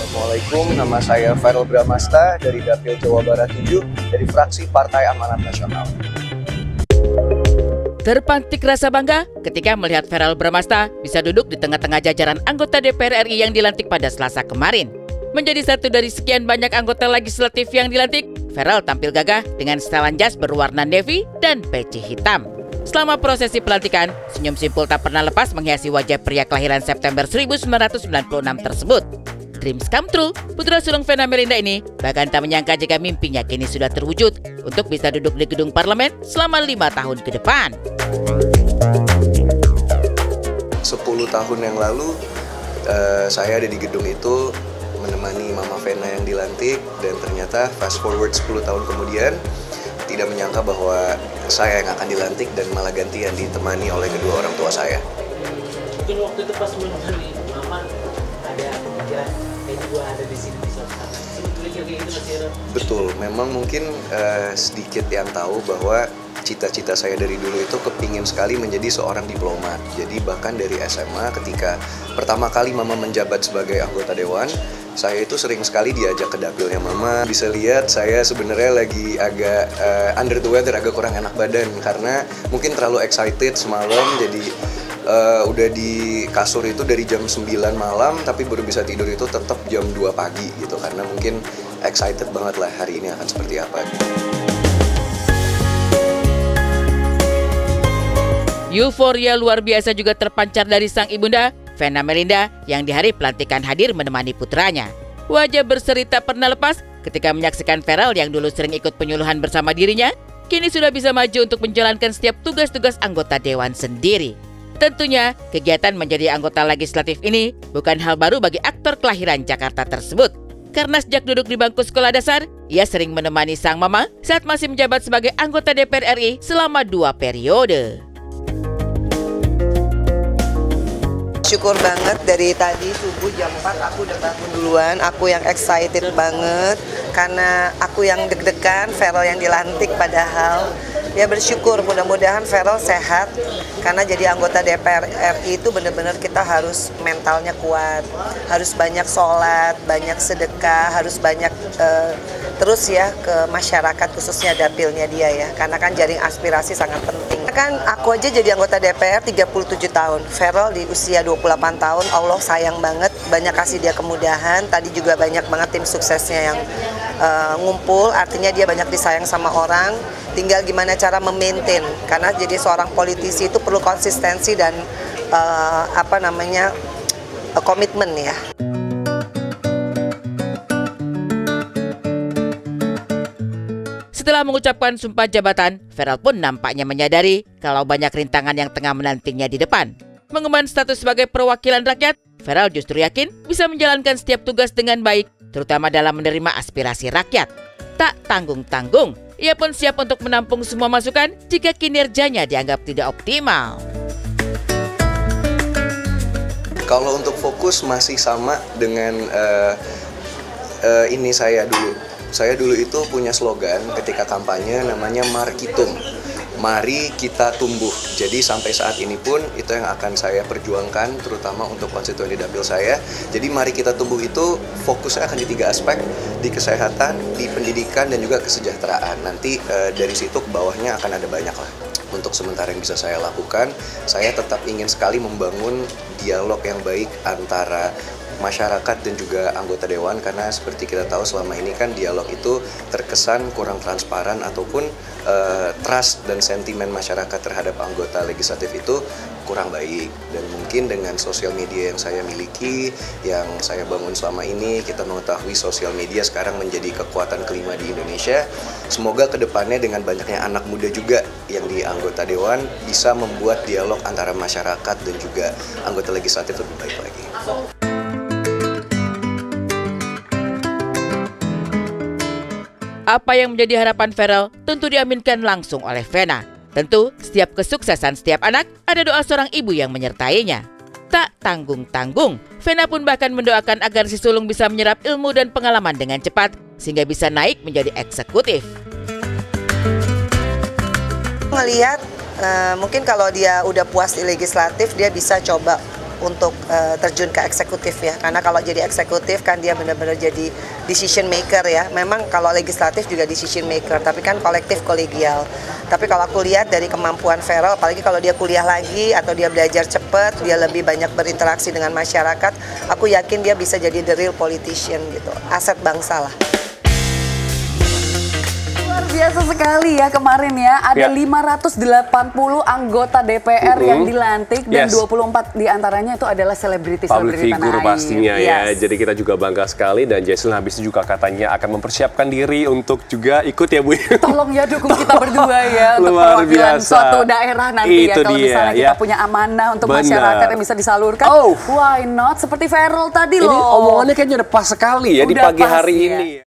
Assalamualaikum, nama saya Ferel Bramasta dari Dapil Jawa Barat 7 dari fraksi Partai Amanat Nasional. Terpantik rasa bangga ketika melihat Ferel Bramasta bisa duduk di tengah-tengah jajaran anggota DPR RI yang dilantik pada Selasa kemarin. Menjadi satu dari sekian banyak anggota legislatif yang dilantik, Ferel tampil gagah dengan setelan jas berwarna navy dan peci hitam. Selama prosesi pelantikan, senyum simpul tak pernah lepas menghiasi wajah pria kelahiran September 1996 tersebut. Dreams come true, putra sulung Vena Melinda ini bahkan tak menyangka jika mimpinya kini sudah terwujud untuk bisa duduk di gedung parlemen selama 5 tahun ke depan. 10 tahun yang lalu, saya ada di gedung itu menemani Mama Vena yang dilantik, dan ternyata fast forward 10 tahun kemudian, tidak menyangka bahwa saya yang akan dilantik dan malah gantian ditemani oleh kedua orang tua saya. Mungkin waktu itu pas menemani Mama ada pikiran gua ada di sini di suatu saat. Sebetulnya kayak gitu masih ada. Betul, memang mungkin sedikit yang tahu bahwa cita-cita saya dari dulu itu kepingin sekali menjadi seorang diplomat. Jadi bahkan dari SMA ketika pertama kali Mama menjabat sebagai anggota dewan, saya itu sering sekali diajak ke dapilnya Mama. Bisa lihat saya sebenarnya lagi agak under the weather, agak kurang enak badan karena mungkin terlalu excited semalam, jadi udah di kasur itu dari jam 9 malam tapi baru bisa tidur itu tetap jam 2 pagi gitu, karena mungkin excited banget lah hari ini akan seperti apa. Euforia luar biasa juga terpancar dari sang ibunda, Vena Melinda, yang di hari pelantikan hadir menemani putranya. Wajah berseri tak pernah lepas ketika menyaksikan Ferel yang dulu sering ikut penyuluhan bersama dirinya, kini sudah bisa maju untuk menjalankan setiap tugas-tugas anggota dewan sendiri. Tentunya, kegiatan menjadi anggota legislatif ini bukan hal baru bagi aktor kelahiran Jakarta tersebut. Karena sejak duduk di bangku sekolah dasar, ia sering menemani sang mama saat masih menjabat sebagai anggota DPR RI selama 2 periode. Syukur banget dari tadi subuh jam 4 aku udah bangun duluan, aku yang excited banget karena aku yang deg-degan, Ferel yang dilantik padahal. Ya bersyukur, mudah-mudahan Ferel sehat karena jadi anggota DPR RI itu benar-benar kita harus mentalnya kuat, harus banyak sholat, banyak sedekah, harus banyak terus ya ke masyarakat khususnya dapilnya dia ya, karena kan jaring aspirasi sangat penting. Kan aku aja jadi anggota DPR 37 tahun, Ferel di usia 28 tahun, Allah sayang banget, banyak kasih dia kemudahan, tadi juga banyak banget tim suksesnya yang ngumpul, artinya dia banyak disayang sama orang, tinggal gimana cara memaintain, karena jadi seorang politisi itu perlu konsistensi dan komitmen ya. Setelah mengucapkan sumpah jabatan, Ferel pun nampaknya menyadari kalau banyak rintangan yang tengah menantinya di depan. Mengemban status sebagai perwakilan rakyat, Ferel justru yakin bisa menjalankan setiap tugas dengan baik, terutama dalam menerima aspirasi rakyat. Tak tanggung-tanggung, ia pun siap untuk menampung semua masukan jika kinerjanya dianggap tidak optimal. Kalau untuk fokus masih sama dengan ini saya dulu. Saya dulu itu punya slogan ketika kampanye namanya Markitum, mari kita tumbuh. Jadi sampai saat ini pun itu yang akan saya perjuangkan, terutama untuk konstituen di dapil saya. Jadi mari kita tumbuh itu fokusnya akan di 3 aspek, di kesehatan, di pendidikan, dan juga kesejahteraan. Nanti dari situ ke bawahnya akan ada banyak lah. Untuk sementara yang bisa saya lakukan, saya tetap ingin sekali membangun dialog yang baik antara masyarakat dan juga anggota dewan, karena seperti kita tahu selama ini kan dialog itu terkesan kurang transparan ataupun trust dan sentimen masyarakat terhadap anggota legislatif itu kurang baik. Dan mungkin dengan sosial media yang saya miliki, yang saya bangun selama ini, kita mengetahui sosial media sekarang menjadi kekuatan kelima di Indonesia. Semoga kedepannya dengan banyaknya anak muda juga yang di anggota dewan bisa membuat dialog antara masyarakat dan juga anggota legislatif lebih baik lagi. Apa yang menjadi harapan Ferel tentu diaminkan langsung oleh Vena. Tentu, setiap kesuksesan setiap anak ada doa seorang ibu yang menyertainya. Tak tanggung-tanggung, Vena pun bahkan mendoakan agar si sulung bisa menyerap ilmu dan pengalaman dengan cepat sehingga bisa naik menjadi eksekutif. Melihat mungkin kalau dia udah puas di legislatif, dia bisa coba untuk terjun ke eksekutif ya. Karena kalau jadi eksekutif kan dia benar-benar jadi decision maker ya. Memang kalau legislatif juga decision maker, tapi kan kolektif kolegial. Tapi kalau aku lihat dari kemampuan Feral, apalagi kalau dia kuliah lagi atau dia belajar cepat, dia lebih banyak berinteraksi dengan masyarakat, aku yakin dia bisa jadi the real politician gitu, aset bangsa lah. Luar biasa sekali ya kemarin ya, ada 580 anggota DPR yang dilantik dan 24 diantaranya itu adalah selebriti-selebriti tanah air. Pastinya ya, jadi kita juga bangga sekali dan Jesslyn habis itu juga katanya akan mempersiapkan diri untuk juga ikut ya Bu. Tolong ya dukung kita berdua ya untuk Luar perwakilan biasa. suatu daerah nanti Itu ya, kalau dia, misalnya kita punya amanah untuk masyarakat yang bisa disalurkan, why not, seperti Feral tadi Ini loh. omongannya kayaknya udah pas sekali ya di Udah pagi pas hari ya. ini.